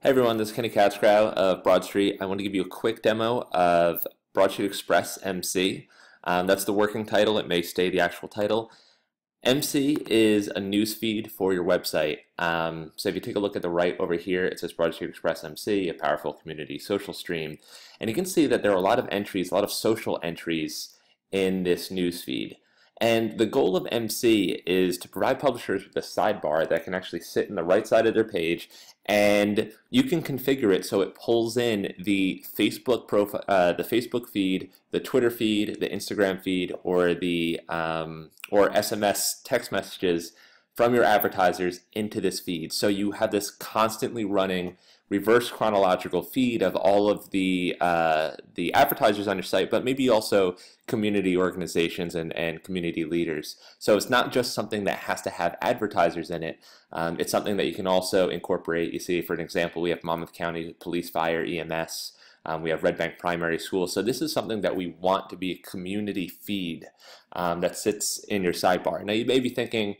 Hey everyone, this is Kenny Katzkrow of Broadstreet. I want to give you a quick demo of Broadstreet XPRESS MC. That's the working title. It may stay the actual title. MC is a newsfeed for your website. So if you take a look at the right over here, it says Broadstreet XPRESS MC, a powerful community social stream. And you can see that there are a lot of entries, a lot of social entries in this newsfeed. And the goal of MC is to provide publishers with a sidebar that can actually sit in the right side of their page, and you can configure it so it pulls in the Facebook profile, the Facebook feed, the Twitter feed, the Instagram feed, or the or SMS text messages from your advertisers into this feed. So you have this constantly running reverse chronological feed of all of the advertisers on your site, but maybe also community organizations and community leaders. So it's not just something that has to have advertisers in it. It's something that you can also incorporate. You see, for an example, we have Monmouth County Police, Fire, EMS. We have Red Bank Primary School. So this is something that we want to be a community feed that sits in your sidebar. Now you may be thinking,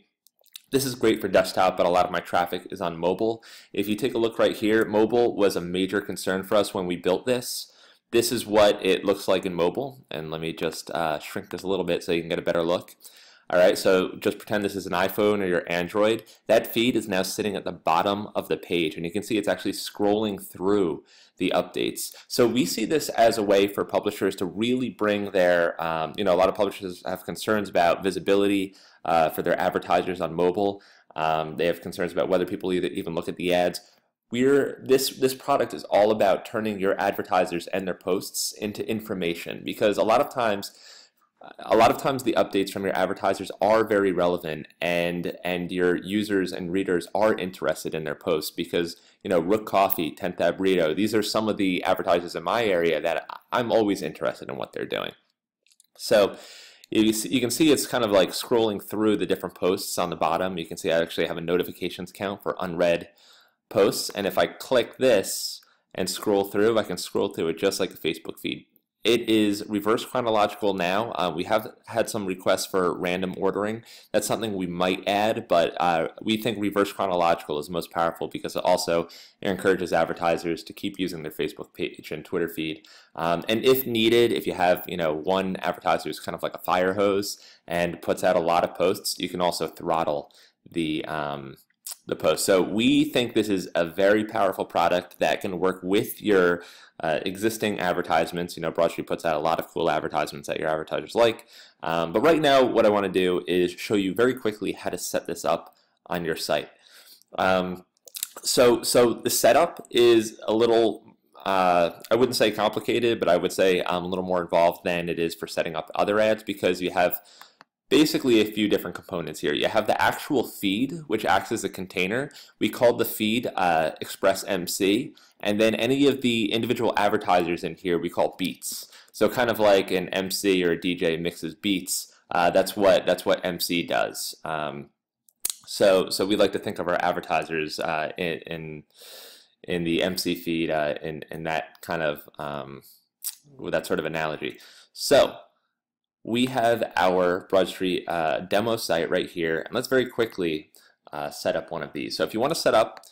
this is great for desktop, but a lot of my traffic is on mobile. If you take a look right here, mobile was a major concern for us when we built this. This is what it looks like in mobile. And let me just shrink this a little bit so you can get a better look. All right, so just pretend this is an iPhone or your Android. That feed is now sitting at the bottom of the page, and you can see it's actually scrolling through the updates. So we see this as a way for publishers to really bring their, a lot of publishers have concerns about visibility for their advertisers on mobile. They have concerns about whether people even look at the ads. This product is all about turning your advertisers and their posts into information, because a lot of times the updates from your advertisers are very relevant, and your users and readers are interested in their posts because, Rook Coffee, 10th Ave Burrito, these are some of the advertisers in my area that I'm always interested in what they're doing. So you can see it's kind of like scrolling through the different posts on the bottom. You can see I actually have a notifications count for unread posts, and if I click this and scroll through, I can scroll through it just like a Facebook feed. It is reverse chronological now. We have had some requests for random ordering. That's something we might add, but we think reverse chronological is most powerful because it also encourages advertisers to keep using their Facebook page and Twitter feed. And if needed, if you have one advertiser who's kind of like a fire hose and puts out a lot of posts, you can also throttle the post. So we think this is a very powerful product that can work with your existing advertisements. Broadstreet puts out a lot of cool advertisements that your advertisers like. But right now, what I want to do is show you very quickly how to set this up on your site. So the setup is a little, I wouldn't say complicated, but I would say a little more involved than it is for setting up other ads, because you have basically a few different components here. You have the actual feed, which acts as a container. We called the feed XPRESS MC, and then any of the individual advertisers in here we call beats. So kind of like an MC or a DJ mixes beats. That's what MC does. So we like to think of our advertisers in the MC feed in that kind of with that sort of analogy. So we have our Broadstreet demo site right here, and let's very quickly set up one of these. So if you want to set up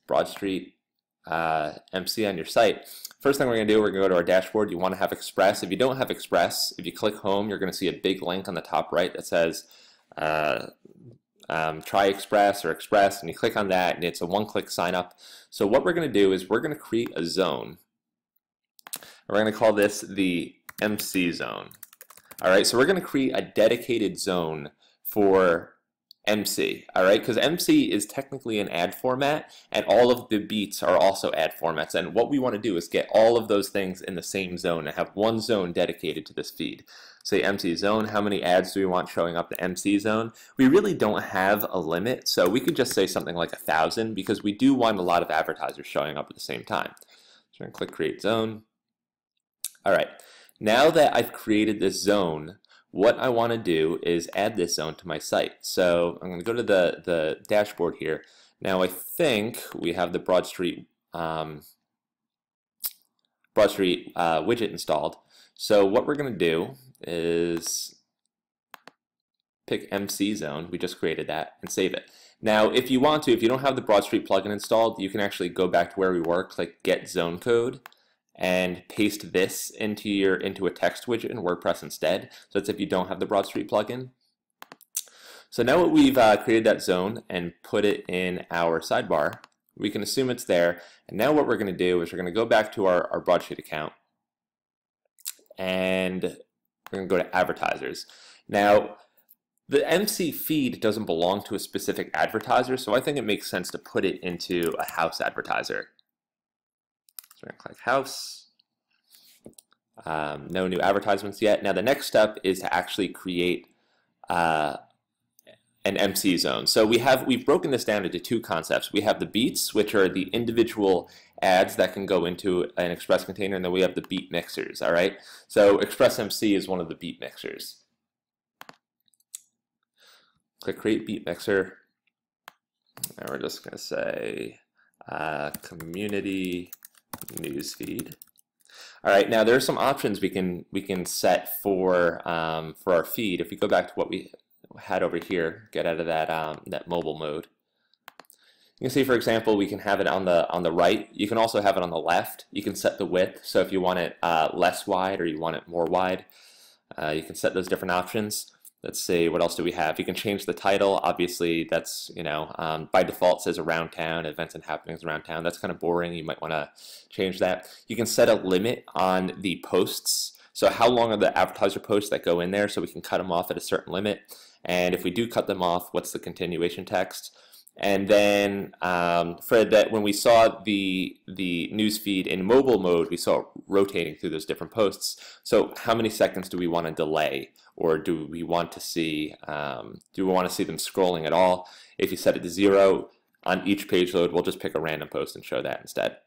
Broadstreet MC on your site, first thing we're going to do, we're going to go to our dashboard. You want to have XPRESS. If you don't have XPRESS, if you click home, you're going to see a big link on the top right that says try XPRESS or XPRESS, and you click on that, and it's a one-click sign up. So what we're going to do is we're going to create a zone. We're going to call this the MC zone. All right, so we're going to create a dedicated zone for MC, all right, because MC is technically an ad format, and all of the beats are also ad formats, and what we want to do is get all of those things in the same zone and have one zone dedicated to this feed. Say MC zone, how many ads do we want showing up the MC zone? We really don't have a limit, so we could just say something like 1,000, because we do want a lot of advertisers showing up at the same time. So I'm going to click Create Zone. All right. Now that I've created this zone, what I want to do is add this zone to my site. So I'm going to go to the dashboard here. Now I think we have the Broadstreet widget installed. So what we're going to do is pick MC zone. We just created that and save it. Now, if you want to, if you don't have the Broadstreet plugin installed, you can actually go back to where we were, click Get Zone Code, and paste this into a text widget in WordPress instead. So that's if you don't have the Broadstreet plugin. So now that we've created that zone and put it in our sidebar, we can assume it's there. And now what we're going to do is we're going to go back to our Broadstreet account, and we're going to go to advertisers. Now, the EMCEE feed doesn't belong to a specific advertiser, so I think it makes sense to put it into a house advertiser. So we're going to click house. No new advertisements yet. Now the next step is to actually create an EMCEE zone. So we've broken this down into two concepts. We have the beats, which are the individual ads that can go into an Express container, and then we have the beat mixers. All right. So Express EMCEE is one of the beat mixers. Click Create Beat Mixer, and we're just going to say Community Newsfeed. All right, now there are some options we can set for our feed. If we go back to what we had over here, get out of that mobile mode. You can see, for example, we can have it on the right. You can also have it on the left. You can set the width, so if you want it less wide or you want it more wide, you can set those different options. Let's see, what else do we have? You can change the title. Obviously, that's, by default says around town, events and happenings around town. That's kind of boring. You might want to change that. You can set a limit on the posts. So how long are the advertiser posts that go in there, so we can cut them off at a certain limit. And if we do cut them off, what's the continuation text? And then for that, when we saw the newsfeed in mobile mode, we saw it rotating through those different posts. So how many seconds do we want to delay, or do we want to see them scrolling at all? If you set it to 0 on each page load, we'll just pick a random post and show that instead.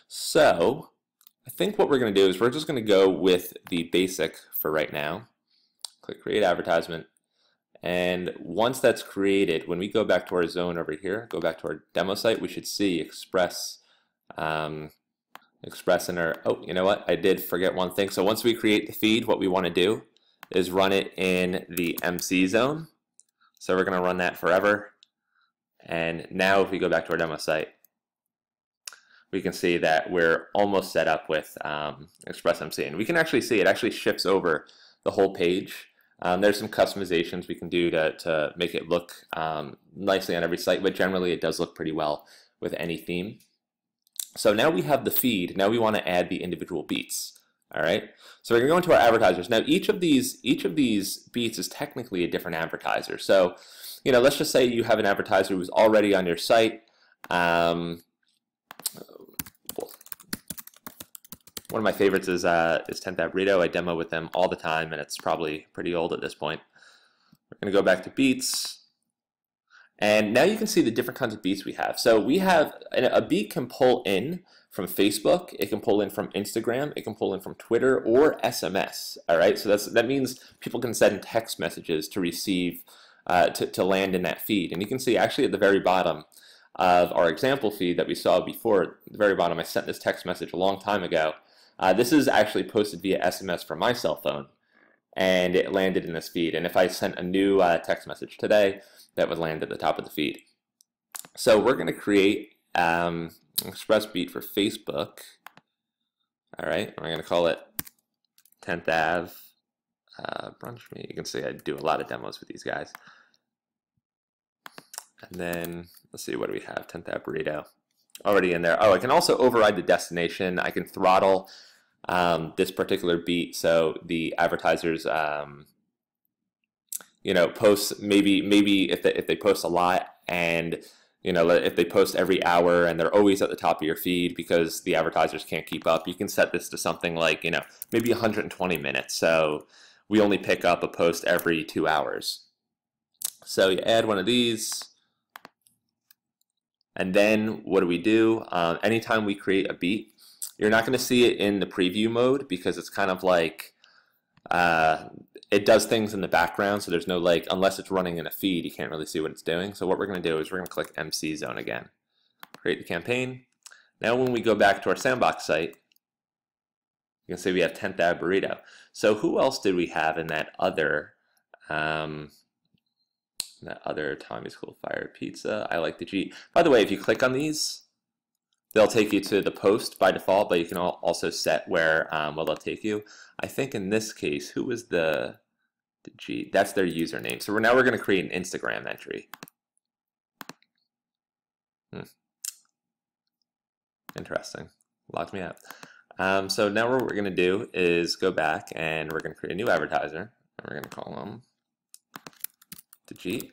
So I think what we're going to do is we're just going to go with the basic for right now. Click Create Advertisement. And once that's created, when we go back to our zone over here, go back to our demo site, we should see Express in our, oh, you know what? I did forget one thing. So once we create the feed, what we want to do is run it in the EMCEE zone. So we're going to run that forever. And now if we go back to our demo site, we can see that we're almost set up with Express EMCEE. And we can actually see it actually shifts over the whole page. There's some customizations we can do to make it look nicely on every site, but generally it does look pretty well with any theme. So now we have the feed. Now we want to add the individual beats. All right. So we're going to go into our advertisers. Now each of these beats is technically a different advertiser. So let's just say you have an advertiser who's already on your site. One of my favorites is 10th Ave Burrito. I demo with them all the time, and it's probably pretty old at this point. We're going to go back to beats, and now you can see the different kinds of beats we have. So we have a beat can pull in from Facebook, it can pull in from Instagram, it can pull in from Twitter or SMS. All right, so that means people can send text messages to receive to land in that feed, and you can see actually at the very bottom of our example feed that we saw before, at the very bottom, I sent this text message a long time ago. This is actually posted via SMS from my cell phone, and it landed in this feed. And if I sent a new text message today, that would land at the top of the feed. So we're going to create an Express beat for Facebook. All right, we're going to call it 10th Ave Brunch Meet. You can see I do a lot of demos with these guys. And then let's see, what do we have? 10th Ave Burrito. Already in there. Oh, I can also override the destination. I can throttle this particular beat, so the advertisers, post maybe if they post a lot, and if they post every hour and they're always at the top of your feed because the advertisers can't keep up, you can set this to something like maybe 120 minutes. So we only pick up a post every 2 hours. So you add one of these. And then what do? Anytime we create a beat, you're not going to see it in the preview mode because it's kind of like it does things in the background. So there's no unless it's running in a feed, you can't really see what it's doing. So what we're going to do is we're going to click EMCEE zone again, create the campaign. Now when we go back to our sandbox site, you can see we have 10th Ave Burrito. So who else did we have in that other That other Tommy's Cool Fire Pizza. I like the G. By the way, if you click on these, they'll take you to the post by default, but you can also set where they'll take you. I think in this case, who was the G? That's their username. So now we're going to create an Instagram entry. Interesting. Locked me out. So now what we're going to do is go back and we're going to create a new advertiser. And we're going to call them the G.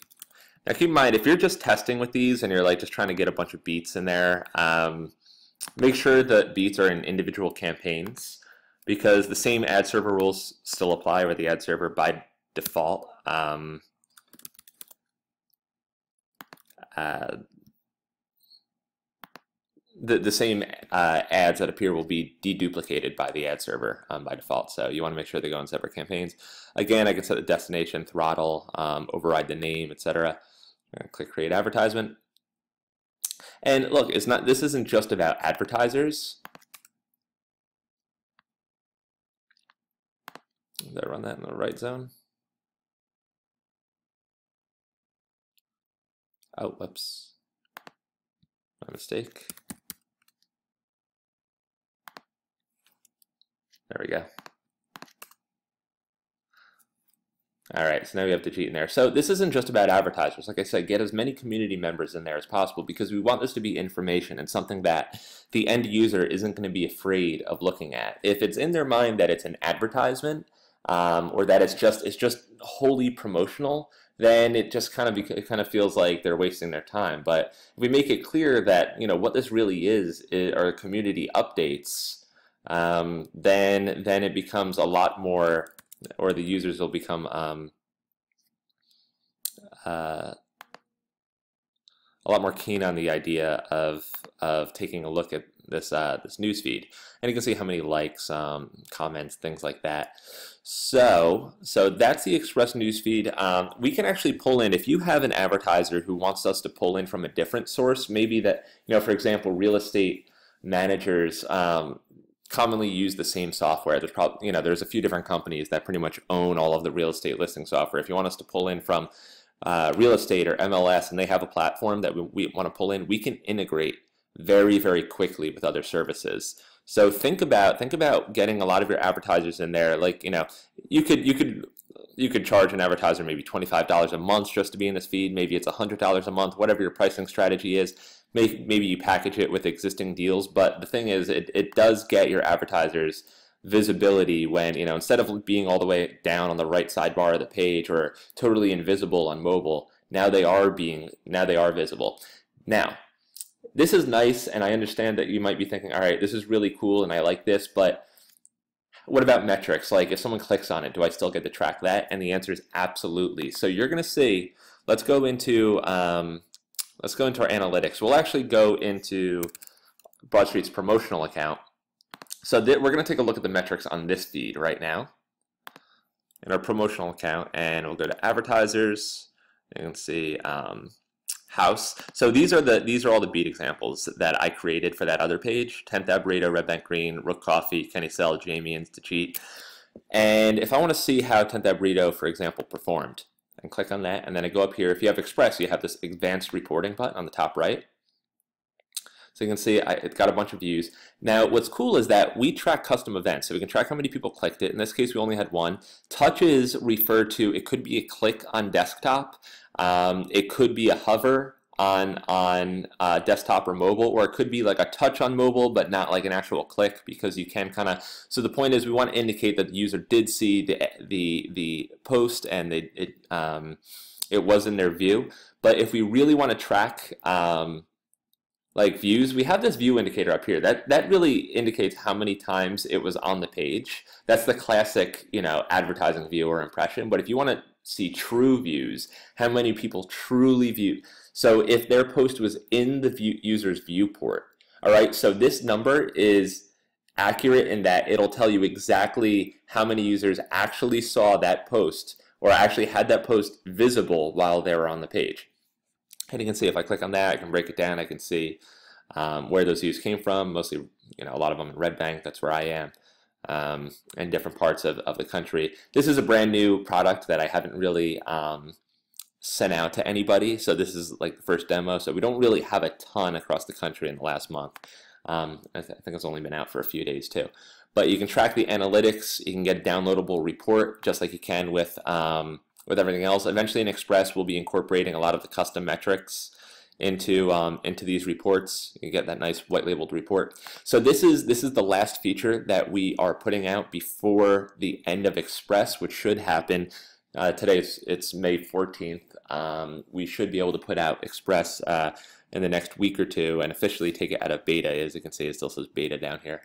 Now keep in mind, if you're just testing with these and you're like just trying to get a bunch of beats in there, make sure that beats are in individual campaigns because the same ad server rules still apply with the ad server by default. The same ads that appear will be deduplicated by the ad server by default. So you want to make sure they go in separate campaigns. Again, I can set the destination, throttle, override the name, etc. Click Create Advertisement. And look, this isn't just about advertisers. Did I run that in the right zone? Oh, whoops. My mistake. There we go. All right, so now we have the G in there. So this isn't just about advertisers. Like I said, get as many community members in there as possible because we want this to be information and something that the end user isn't going to be afraid of looking at. If it's in their mind that it's an advertisement or that it's just wholly promotional, then it just kind of feels like they're wasting their time. But if we make it clear that what this really is are community updates, then it becomes a lot more, or the users will become a lot more keen on the idea of taking a look at this this news feed, and you can see how many likes, comments, things like that. So that's the Express news feed. We can actually pull in if you have an advertiser who wants us to pull in from a different source. Maybe that for example, real estate managers commonly use the same software. There's probably there's a few different companies that pretty much own all of the real estate listing software. If you want us to pull in from real estate or MLS and they have a platform that we want to pull in, we can integrate very, very quickly with other services. So think about getting a lot of your advertisers in there. Like you could charge an advertiser maybe $25 a month just to be in this feed. Maybe it's $100 a month, whatever your pricing strategy is. Maybe you package it with existing deals, but the thing is, it does get your advertisers visibility when instead of being all the way down on the right sidebar of the page or totally invisible on mobile, now they are visible. Now, this is nice, and I understand that you might be thinking, all right, this is really cool, and I like this, but what about metrics? Like if someone clicks on it, do I still get to track that? And the answer is absolutely. So you're going to see. Let's go into our analytics. We'll actually go into Broadstreet's promotional account. So we're going to take a look at the metrics on this feed right now in our promotional account, and we'll go to advertisers. You can see house. So these are all the beat examples that I created for that other page: 10th Tab Burrito, Red Bank Green, Rook Coffee, Kenny Sell, Jamie, and to Cheat. And if I want to see how 10th Tab Burrito, for example, performed, and click on that, and then I go up here. If you have Express, you have this advanced reporting button on the top right. So you can see it's got a bunch of views. Now, what's cool is that we track custom events, so we can track how many people clicked it. In this case, we only had one. Touches refer to, it could be a click on desktop, it could be a hover on desktop or mobile, or it could be like a touch on mobile, but not like an actual click, because you can kind of. So the point is, we want to indicate that the user did see the post and it was in their view. But if we really want to track like views, we have this view indicator up here. That really indicates how many times it was on the page. That's the classic, advertising view or impression. But if you want to see true views, how many people truly view. So if their post was in the user's viewport, all right, so this number is accurate in that it'll tell you exactly how many users actually saw that post or actually had that post visible while they were on the page. And you can see if I click on that, I can break it down, I can see where those views came from, mostly, a lot of them in Red Bank, that's where I am, and different parts of the country. This is a brand new product that I haven't really sent out to anybody, so this is like the first demo, so we don't really have a ton across the country in the last month. I think it's only been out for a few days too. But you can track the analytics, you can get a downloadable report just like you can with everything else. Eventually in XPRESS we'll be incorporating a lot of the custom metrics into these reports. You get that nice white labeled report. So this is the last feature that we are putting out before the end of XPRESS, which should happen. Today it's May 14th. We should be able to put out XPRESS in the next week or two and officially take it out of beta. As you can see, it still says beta down here.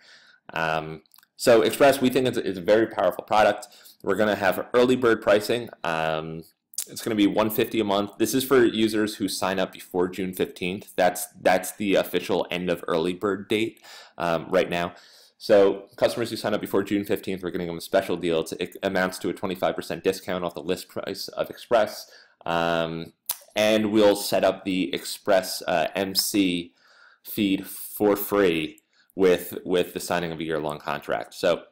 So XPRESS, we think it's a very powerful product. We're going to have early bird pricing. It's going to be $150 a month. This is for users who sign up before June 15th. That's the official end of early bird date right now. So customers who sign up before June 15th, we're giving them a special deal. It amounts to a 25% discount off the list price of XPRESS. And we'll set up the XPRESS EMCEE feed for free with the signing of a year-long contract. So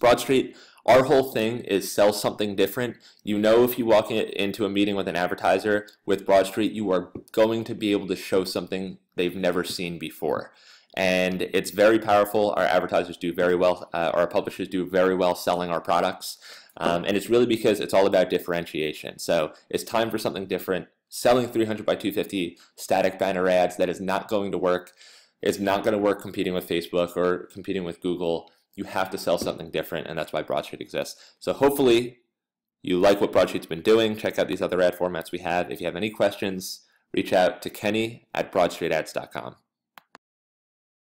Broadstreet, our whole thing is sell something different. You know, if you walk into a meeting with an advertiser with Broadstreet, you are going to be able to show something they've never seen before. And it's very powerful. Our advertisers do very well. Our publishers do very well selling our products. And it's really because it's all about differentiation. So it's time for something different. Selling 300 by 250 static banner ads, that is not going to work. It's not going to work competing with Facebook or competing with Google. You have to sell something different, and that's why Broadstreet exists. So hopefully you like what Broadstreet's been doing. Check out these other ad formats we have. If you have any questions, reach out to Kenny at broadstreetads.com.